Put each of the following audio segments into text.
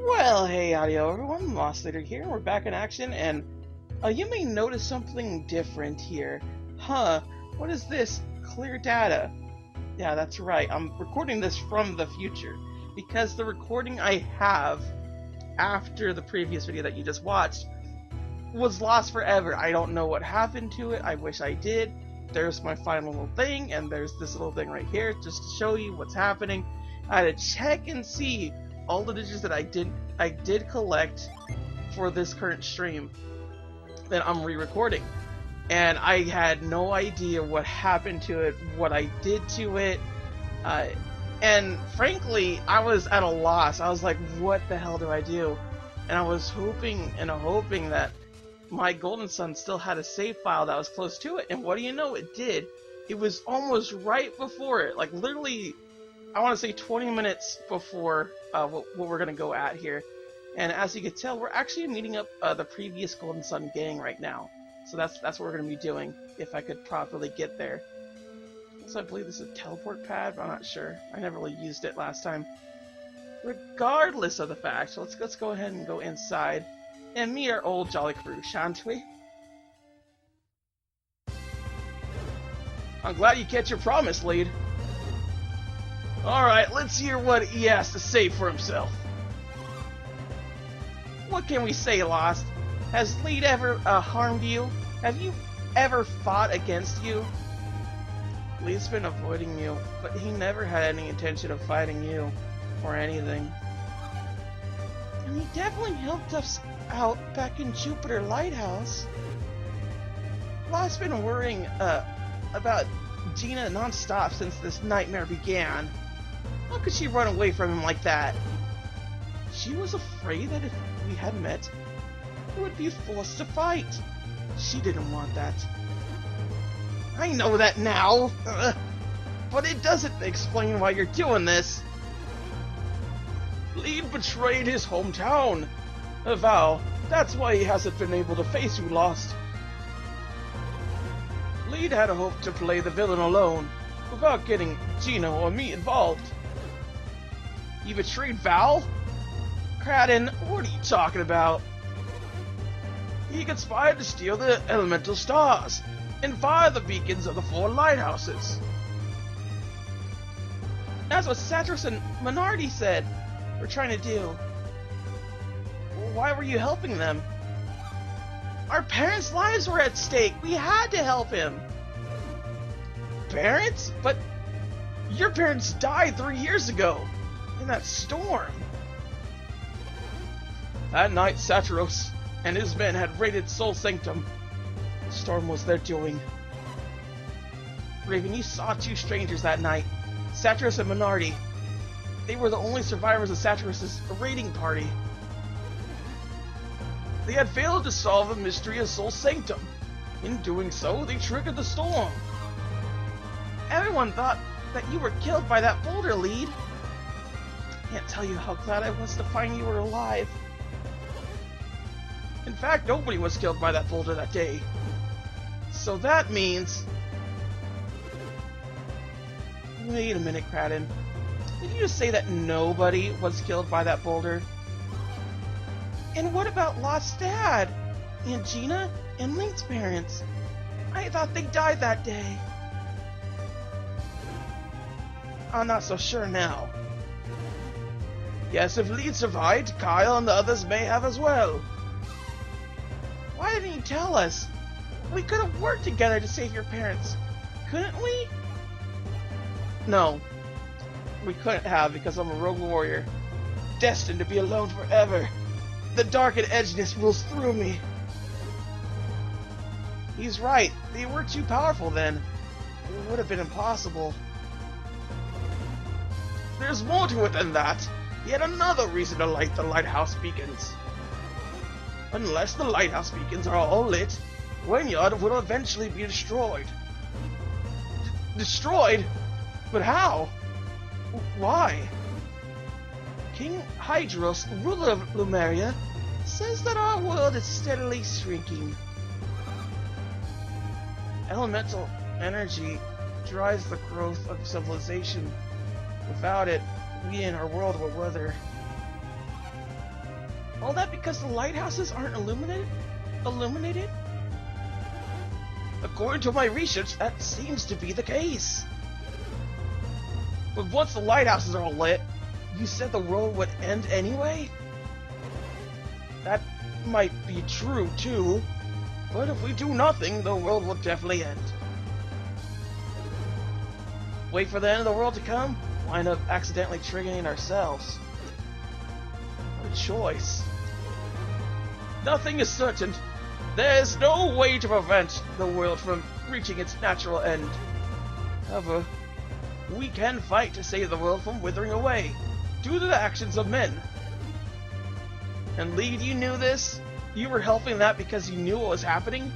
Well, hey, audio everyone, Lost Leader here. We're back in action, and you may notice something different here. Huh, what is this? Clear data. Yeah, that's right. I'm recording this from the future, because the recording I have after the previous video that you just watched was lost forever. I don't know what happened to it. I wish I did. There's my final little thing, and there's this little thing right here, just to show you what's happening. I had to check and see all the digits that I did collect for this current stream that I'm re-recording, and I had no idea what happened to it, what I did to it, and frankly I was at a loss. I was like, what the hell do I do? And I was hoping that my Golden Sun still had a save file that was close to it, and what do you know, it did. It was almost right before it, like literally I want to say 20 minutes before what we're going to go at here. And as you can tell, we're actually meeting up the previous Golden Sun gang right now. So that's what we're going to be doing, if I could properly get there. So I believe this is a teleport pad, but I'm not sure. I never really used it last time. Regardless of the fact, so let's go ahead and go inside and meet our old jolly crew, shan't we? I'm glad you kept your promise, Lead. Alright, let's hear what he has to say for himself. What can we say, Lost? Has Lead ever harmed you? Have you ever fought against you? Lead's been avoiding you, but he never had any intention of fighting you, or anything. And he definitely helped us out back in Jupiter Lighthouse. Lost's been worrying about Gina non-stop since this nightmare began. How could she run away from him like that? She was afraid that if we had met, we would be forced to fight. She didn't want that. I know that now, but it doesn't explain why you're doing this. Lead betrayed his hometown. Val, that's why he hasn't been able to face you, Lost. Lead had hoped to play the villain alone, without getting Gina or me involved. You betrayed Val? Kraden, what are you talking about? He conspired to steal the elemental stars and fire the beacons of the 4 lighthouses. That's what Satyrus and Minardi said we're trying to do. Why were you helping them? Our parents' lives were at stake. We had to help him. Parents? But your parents died 3 years ago in that storm. That night, Satyrus and his men had raided Sol Sanctum. The storm was their doing. Raven, you saw 2 strangers that night, Satyrus and Minardi. They were the only survivors of Satyrus' raiding party. They had failed to solve the mystery of Sol Sanctum. In doing so, they triggered the storm. Everyone thought that you were killed by that boulder, Lead. Can't tell you how glad I was to find you were alive. In fact, nobody was killed by that boulder that day. So that means... Wait a minute, Kraden. Did you just say that nobody was killed by that boulder? And what about Lost's dad? And Gina? And Link's parents? I thought they died that day. I'm not so sure now. Yes, if Lead survived, Kyle and the others may have as well. Why didn't you tell us? We could have worked together to save your parents. Couldn't we? No. We couldn't have, because I'm a rogue warrior. Destined to be alone forever. The dark and edginess rules through me. He's right. They were too powerful then. It would have been impossible. There's more to it than that. Yet another reason to light the lighthouse beacons. Unless the lighthouse beacons are all lit, Wynyard will eventually be destroyed. Destroyed? But how? Why? King Hydros, ruler of Lumeria, says that our world is steadily shrinking. Elemental energy drives the growth of civilization. Without it, we and our world will wither. All that because the lighthouses aren't illuminated? According to my research, that seems to be the case. But once the lighthouses are lit, you said the world would end anyway? That might be true, too. But if we do nothing, the world will definitely end. Wait for the end of the world to come? Wind up accidentally triggering ourselves. What a choice. Nothing is certain. There is no way to prevent the world from reaching its natural end. However, we can fight to save the world from withering away, due to the actions of men. And Lead, you knew this? You were helping that because you knew what was happening?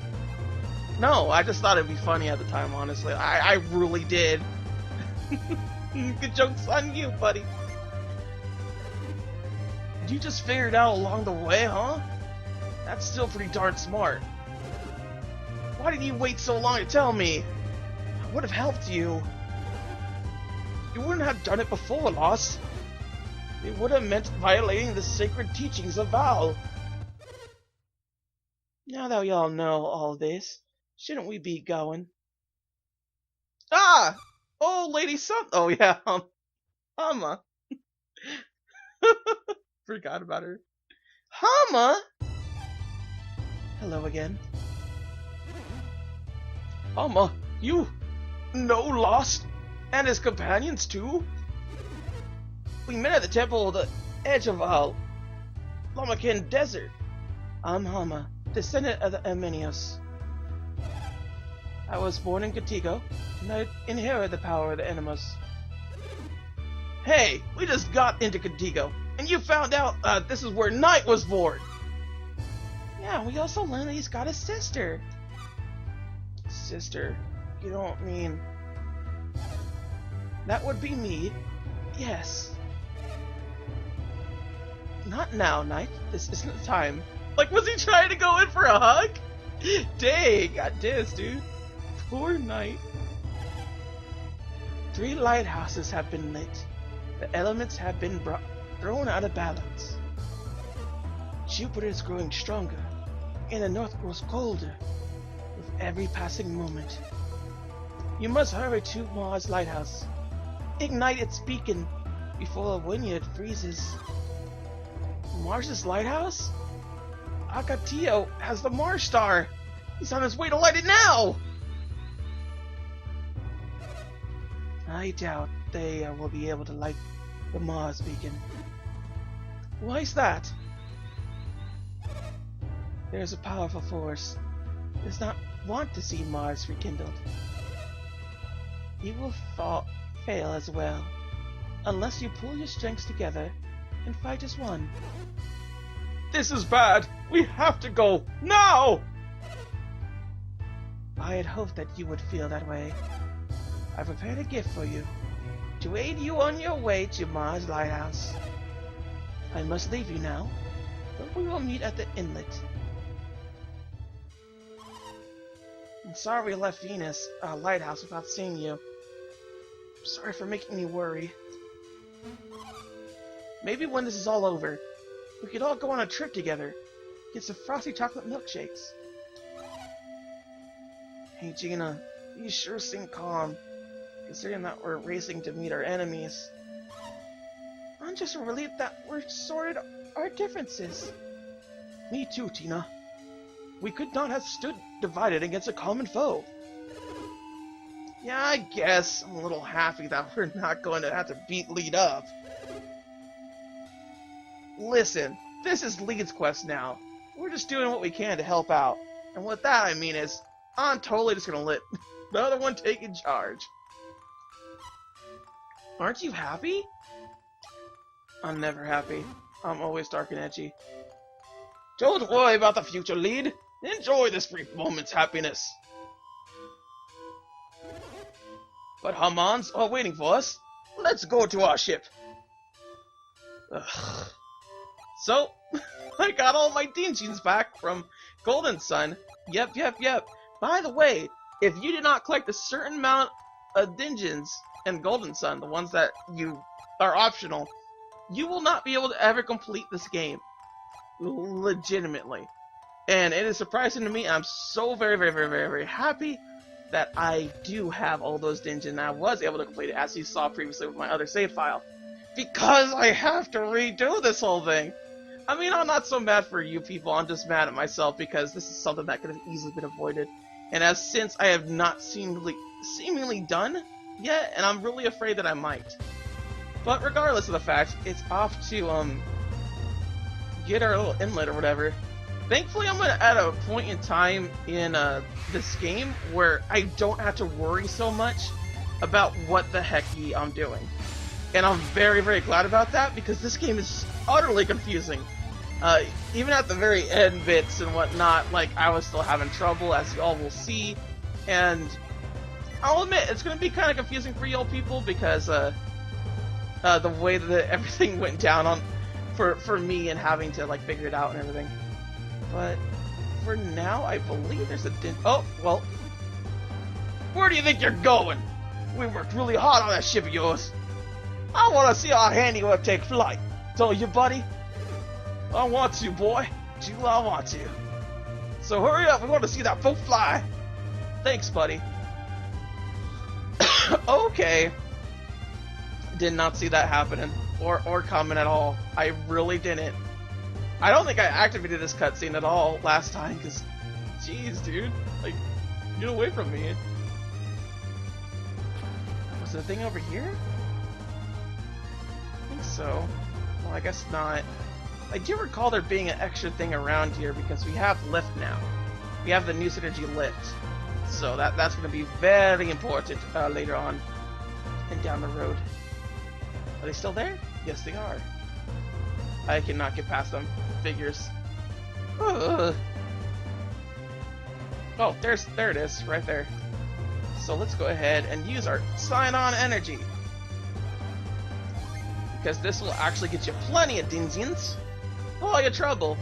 No, I just thought it'd be funny at the time, honestly. I really did. Good joke's on you, buddy. Did you just figure it out along the way, huh? That's still pretty darn smart. Why did you wait so long to tell me? I would have helped you. You wouldn't have done it before, Lost. It would have meant violating the sacred teachings of Val. Now that we all know all this, shouldn't we be going? Ah! Oh, Lady Sun. Oh, yeah. Hama. Forgot about her. Hama? Hello again. Hama, you know Lost? And his companions, too? We met at the temple of the edge of Lamakin Desert. I'm Hama, descendant of the Amenios. I was born in Katigo, and I inherited the power of the Animus. Hey, we just got into Katigo, and you found out this is where Knight was born! Yeah, we also learned that he's got a sister. Sister? You don't mean... That would be me. Yes. Not now, Knight. This isn't the time. Like, was he trying to go in for a hug? Dang, got dissed, dude. Poor Knight. 3 lighthouses have been lit. The elements have been thrown out of balance. Jupiter is growing stronger, and the north grows colder with every passing moment. You must hurry to Mars' lighthouse. Ignite its beacon before the vineyard freezes. Mars' lighthouse? Akatio has the Mars star. He's on his way to light it now! I doubt they will be able to light the Mars beacon. Why is that? There's a powerful force that does not want to see Mars rekindled. You will fail as well, unless you pull your strengths together and fight as one. This is bad! We have to go! Now! I had hoped that you would feel that way. I prepared a gift for you, to aid you on your way to Mars Lighthouse. I must leave you now, but we will meet at the inlet. I'm sorry we left Venus Lighthouse without seeing you. I'm sorry for making you worry. Maybe when this is all over, we could all go on a trip together, get some frosty chocolate milkshakes. Hey Gina, you sure seem calm, considering that we're racing to meet our enemies. I'm just relieved that we're sorted our differences. Me too, Tina. We could not have stood divided against a common foe. Yeah, I guess I'm a little happy that we're not going to have to beat Lead up. Listen, this is Lead's quest now. We're just doing what we can to help out. And what that I mean is, I'm totally just gonna let the other one take in charge. Aren't you happy? I'm never happy. I'm always dark and edgy. Don't worry about the future, Lead. Enjoy this brief moment's happiness. But Hamans are waiting for us. Let's go to our ship. Ugh. So, I got all my dingeons back from Golden Sun. Yep. By the way, if you did not collect a certain amount of dingeons in Golden Sun, the ones that you are optional, you will not be able to ever complete this game. legitimately. And it is surprising to me. I'm so very happy that I do have all those dungeons and I was able to complete it, as you saw previously with my other save file. Because I have to redo this whole thing. I mean, I'm not so mad for you people, I'm just mad at myself because this is something that could have easily been avoided. And since I have not seemingly done yet, and I'm really afraid that I might. But regardless of the fact, it's off to get our little inlet or whatever. Thankfully, I'm at a point in time in this game where I don't have to worry so much about what the heck I'm doing. And I'm very glad about that, because this game is utterly confusing. Even at the very end bits and whatnot, like, I was still having trouble, as you all will see. And I'll admit, it's going to be kind of confusing for y'all people, because the way that everything went down for me and having to, like, figure it out and everything. But for now, I believe there's a oh, well. Where do you think you're going? We worked really hard on that ship of yours. I want to see our handiwork take flight. Don't you, buddy? I want to, boy. Do I want to. So hurry up, we want to see that boat fly. Thanks, buddy. Okay. Did not see that happening. Or coming at all. I really didn't. I don't think I activated this cutscene at all last time, because, jeez, dude, like, get away from me. Was there a thing over here? I think so. Well, I guess not. I do recall there being an extra thing around here, because we have lift now. We have the new Psynergy lift. So that's going to be very important later on and down the road. Are they still there? Yes, they are. I cannot get past them. Figures. Ugh. Oh, there it is, right there. So let's go ahead and use our sign-on energy, because this will actually get you plenty of dinzians. All your trouble.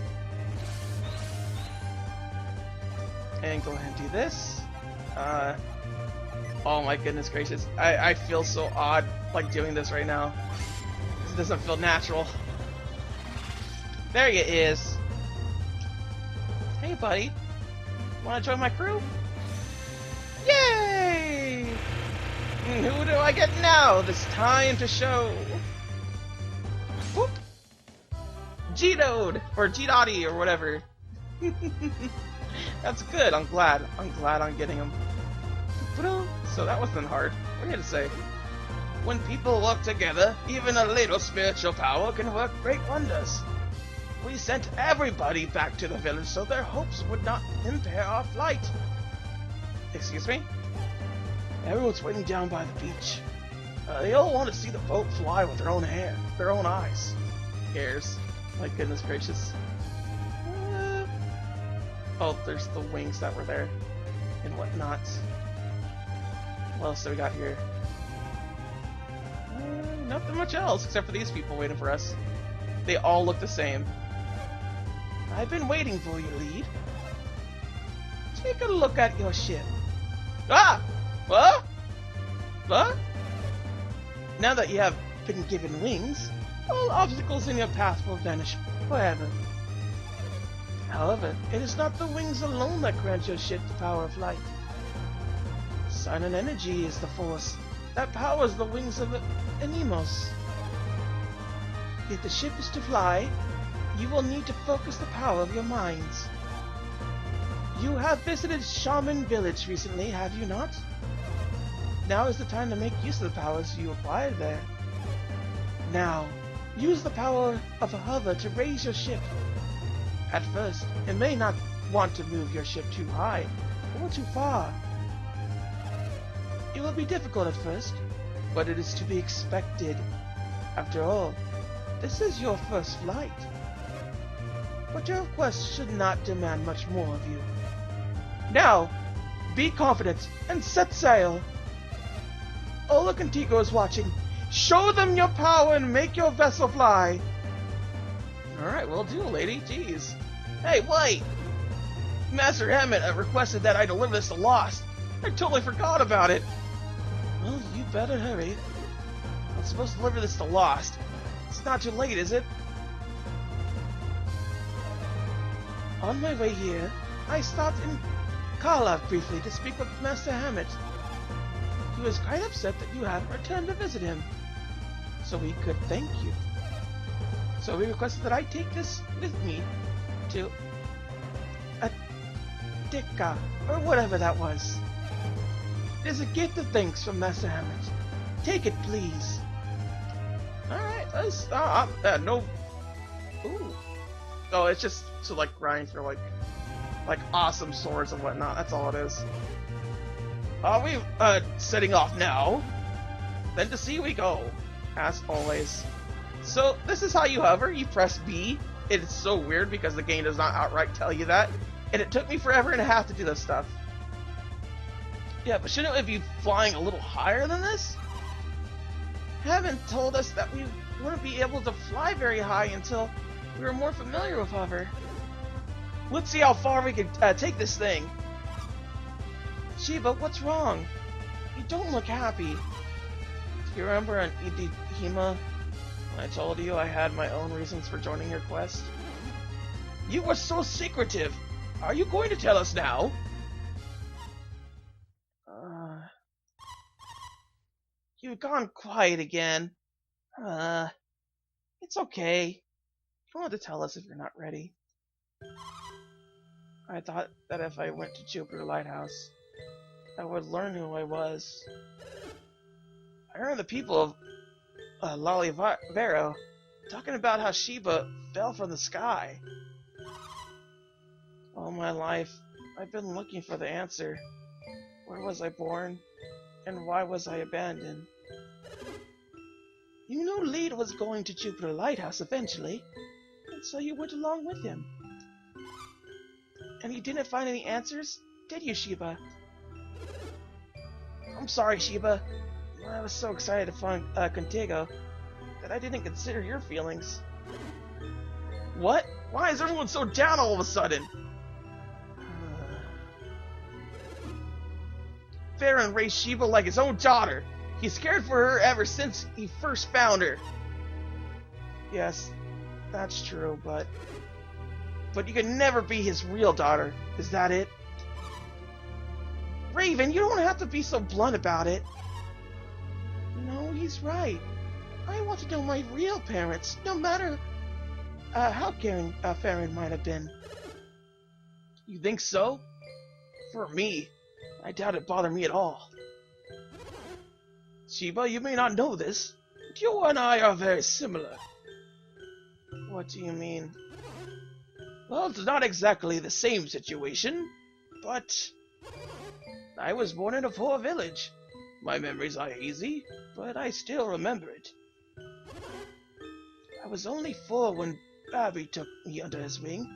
And go ahead and do this. Oh my goodness gracious. I feel so odd, like, doing this right now. It doesn't feel natural. There he is. Hey, buddy. Wanna join my crew? Yay! Who do I get now? This time to show. Whoop! Geode! Or Geode, or whatever. That's good. I'm glad I'm getting him. So that wasn't hard. What are you to say? When people work together, even a little spiritual power can work great wonders. We sent everybody back to the village so their hopes would not impair our flight. Excuse me? Everyone's waiting down by the beach. They all want to see the boat fly with their own eyes. Cares. My goodness gracious. Oh, there's the wings that were there and whatnot. What else do we got here? Nothing much else except for these people waiting for us. They all look the same. I've been waiting for you, Lead. Take a look at your ship. Ah! What? What? Now that you have been given wings, all obstacles in your path will vanish forever. However, it is not the wings alone that grant your ship the power of light. Silent energy is the force that powers the wings of Anemos. If the ship is to fly, you will need to focus the power of your minds. You have visited Shaman Village recently, have you not? Now is the time to make use of the powers you acquired there. Now, use the power of a hover to raise your ship. At first, it may not want to move your ship too high or too far. It will be difficult at first, but it is to be expected. After all, this is your first flight. But your quest should not demand much more of you. Now, be confident and set sail. Ola Contigo is watching. Show them your power and make your vessel fly. Alright, will do, lady. Jeez. Hey, wait! Master Hammett requested that I deliver this to Lost. I totally forgot about it. Well, you better hurry. I'm supposed to deliver this to Lost. It's not too late, is it? On my way here, I stopped in Karlov briefly to speak with Master Hammett. He was quite upset that you hadn't returned to visit him, so we could thank you. So he requested that I take this with me to Atika, or whatever that was. There's a gift of thanks from Master Hammett. Take it, please. Alright, let's, no, ooh. Oh, it's just to, like, grind for, like awesome swords and whatnot, that's all it is. Are we, setting off now? Then to sea we go, as always. So, this is how you hover, you press B. It is so weird because the game does not outright tell you that, and it took me forever and a half to do this stuff. Yeah, but shouldn't it be flying a little higher than this? Hammond told us that we wouldn't be able to fly very high until we were more familiar with hover. Let's see how far we can take this thing. Shiva, what's wrong? You don't look happy. Do you remember on Idihima when I told you I had my own reasons for joining your quest? You were so secretive. Are you going to tell us now? You've gone quiet again. It's okay. You don't have to tell us if you're not ready. I thought that if I went to Jupiter Lighthouse, I would learn who I was. I heard the people of Lalivero talking about how Shiba fell from the sky. All my life, I've been looking for the answer. Where was I born? And why was I abandoned? You knew Lead was going to Jupiter Lighthouse eventually, and so you went along with him. And you didn't find any answers, did you, Shiba? I'm sorry, Shiba. I was so excited to find Contigo that I didn't consider your feelings. What? Why is everyone so down all of a sudden? Farron raised Shiva like his own daughter. He's cared for her ever since he first found her. Yes, that's true, but you can never be his real daughter. Is that it? Raven, you don't have to be so blunt about it. No, he's right. I want to know my real parents, no matter how caring Farron might have been. You think so? For me, I doubt it bothered me at all. Shiba, you may not know this, but you and I are very similar. What do you mean? Well, it's not exactly the same situation, but I was born in a poor village. My memories are hazy, but I still remember it. I was only 4 when Babby took me under his wing.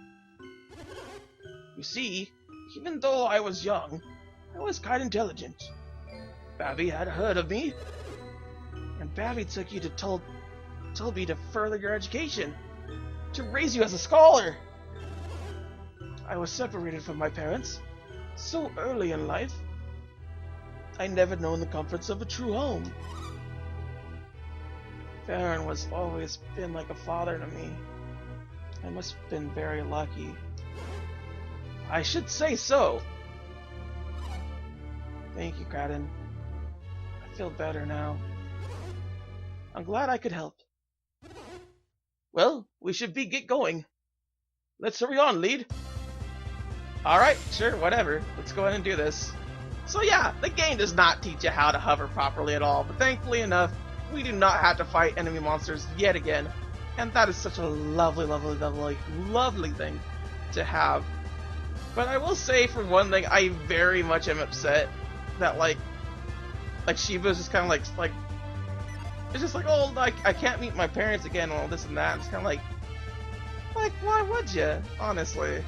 You see, even though I was young, I was quite intelligent. Babby had heard of me, and Babby took you to told me to further your education, to raise you as a scholar. I was separated from my parents so early in life. I never known the comforts of a true home. Farron was always been like a father to me. I must have been very lucky. I should say so. Thank you, Kraden. I feel better now. I'm glad I could help. Well, we should get going. Let's hurry on, Lead. Alright, sure, whatever. Let's go ahead and do this. So yeah, the game does not teach you how to hover properly at all, but thankfully enough, we do not have to fight enemy monsters yet again. And that is such a lovely, lovely, lovely, lovely thing to have. But I will say, for one thing, I very much am upset that, like Shiba's just kind of like, it's just like, oh, like, I can't meet my parents again, and all this and that. It's kind of like, why would you, honestly?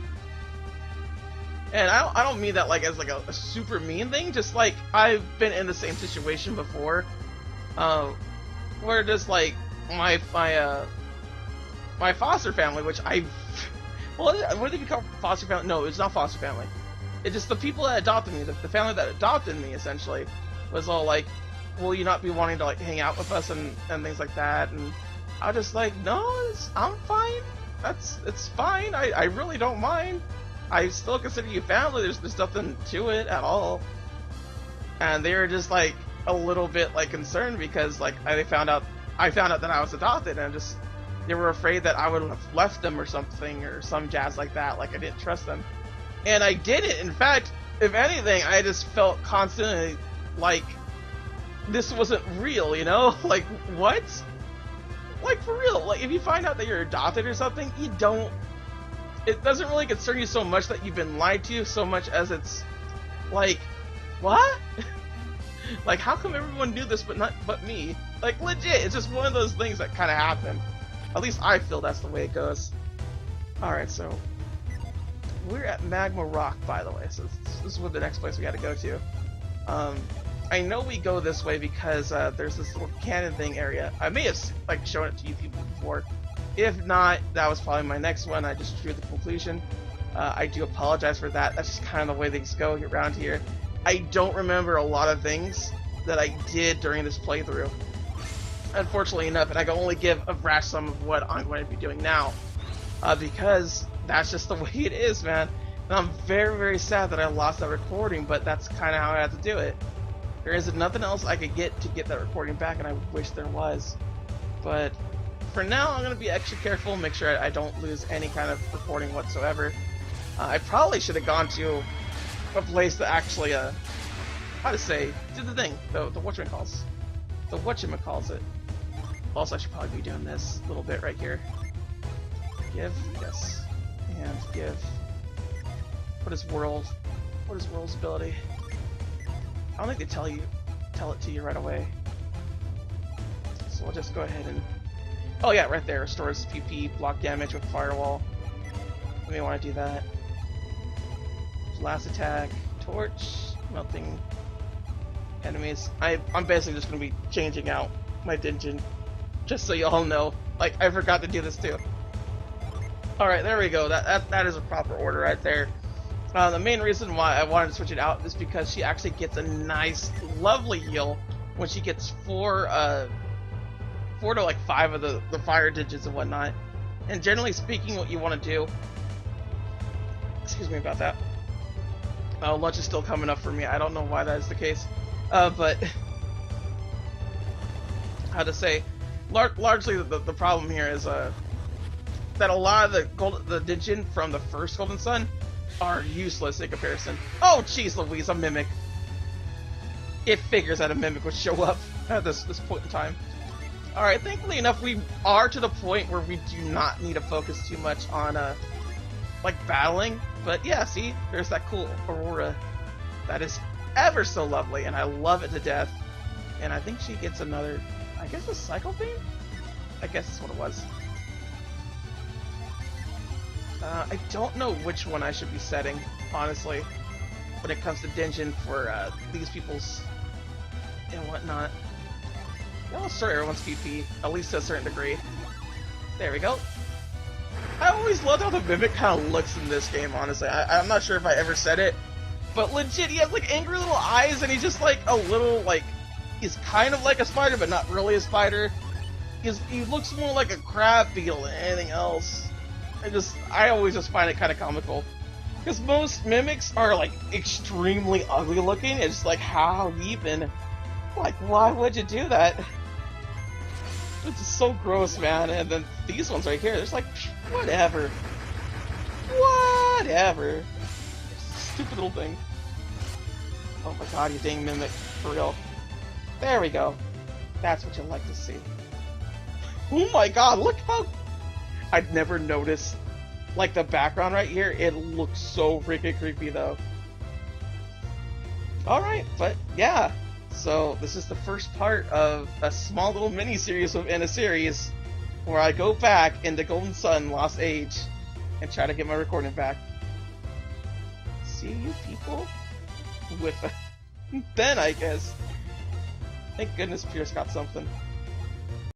And I don't mean that, like, as, like, a super mean thing, just, like, I've been in the same situation before, where just, like, my foster family, which well, what do they call foster family? No, it's not foster family. It's just the people that adopted me, the family that adopted me, essentially, was all like, will you not be wanting to, like, hang out with us and things like that? And I was just like, no, I'm fine. it's fine. I really don't mind. I still consider you family. There's nothing to it at all. And they were just like a little bit like concerned because like I found out that I was adopted, and just they were afraid that I would have left them or something or some jazz like that. Like I didn't trust them, and I didn't. In fact, if anything, I just felt constantly like this wasn't real. You know, like what? Like for real. Like if you find out that you're adopted or something, you don't. It doesn't really concern you so much that you've been lied to, so much as it's like, what? Like, how come everyone knew this but me? Like, legit, it's just one of those things that kind of happen. At least I feel that's the way it goes. Alright, so we're at Magma Rock, by the way, so this is what the next place we gotta go to. I know we go this way because there's this little cannon thing area. I may have like shown it to you people before. If not, that was probably my next one. I just drew the conclusion. I do apologize for that. That's just kind of the way things go around here. I don't remember a lot of things that I did during this playthrough, unfortunately enough, and I can only give a brash sum of what I'm going to be doing now, because that's just the way it is, man. And I'm very, very sad that I lost that recording, but that's kind of how I had to do it. There isn't nothing else I could get to get that recording back, and I wish there was. But for now, I'm going to be extra careful, make sure I don't lose any kind of recording whatsoever. I probably should have gone to a place that actually, how to say, did the thing, the whatchamacalls. The whatchamacalls. Also, I should probably be doing this little bit right here. Give, yes, and give. What is world? What is world's ability? I don't think they tell it to you right away. So we'll just go ahead and, oh yeah, right there, restores PP, block damage with firewall. We may want to do that. Last attack, torch, melting enemies. I'm basically just going to be changing out my dungeon, just so you all know. Like, I forgot to do this too. Alright, there we go. That is a proper order right there. The main reason why I wanted to switch it out is because she actually gets a nice, lovely heal when she gets 4 to like 5 of the fire digits and whatnot. And generally speaking, what you want to do, excuse me about that. Lunch is still coming up for me. I don't know why that is the case, but how to say, largely the problem here is that a lot of the Djinn from the first Golden Sun are useless in comparison. Oh, jeez Louise, a mimic. It figures that a mimic would show up at this point in time. Alright, thankfully enough, we are to the point where we do not need to focus too much on, like, battling. But yeah, see, there's that cool aurora. That is ever so lovely, and I love it to death. And I think she gets another, I guess a cycle beam? I guess that's what it was. I don't know which one I should be setting, honestly, when it comes to Djinn for these people's and whatnot. Yeah, let's start everyone's PP, at least to a certain degree. There we go. I always loved how the Mimic kind of looks in this game, honestly. I'm not sure if I ever said it, but legit, he has like angry little eyes, and he's just like a little, like, he's kind of like a spider, but not really a spider. He looks more like a crab beetle than anything else. I always just find it kind of comical. Because most Mimics are like extremely ugly looking. It's like, how even? Like, why would you do that? It's so gross, man. And then these ones right here, there's like, whatever. Whatever. Stupid little thing. Oh my god, you dang Mimic. For real. There we go. That's what you like to see. Oh my god, look how... I'd never noticed, like, the background right here. It looks so freaking creepy, though. Alright, but yeah. So, this is the first part of a small little mini-series within a series where I go back into Golden Sun Lost Age and try to get my recording back. See you people? With Ben, I guess. Thank goodness Pierce got something.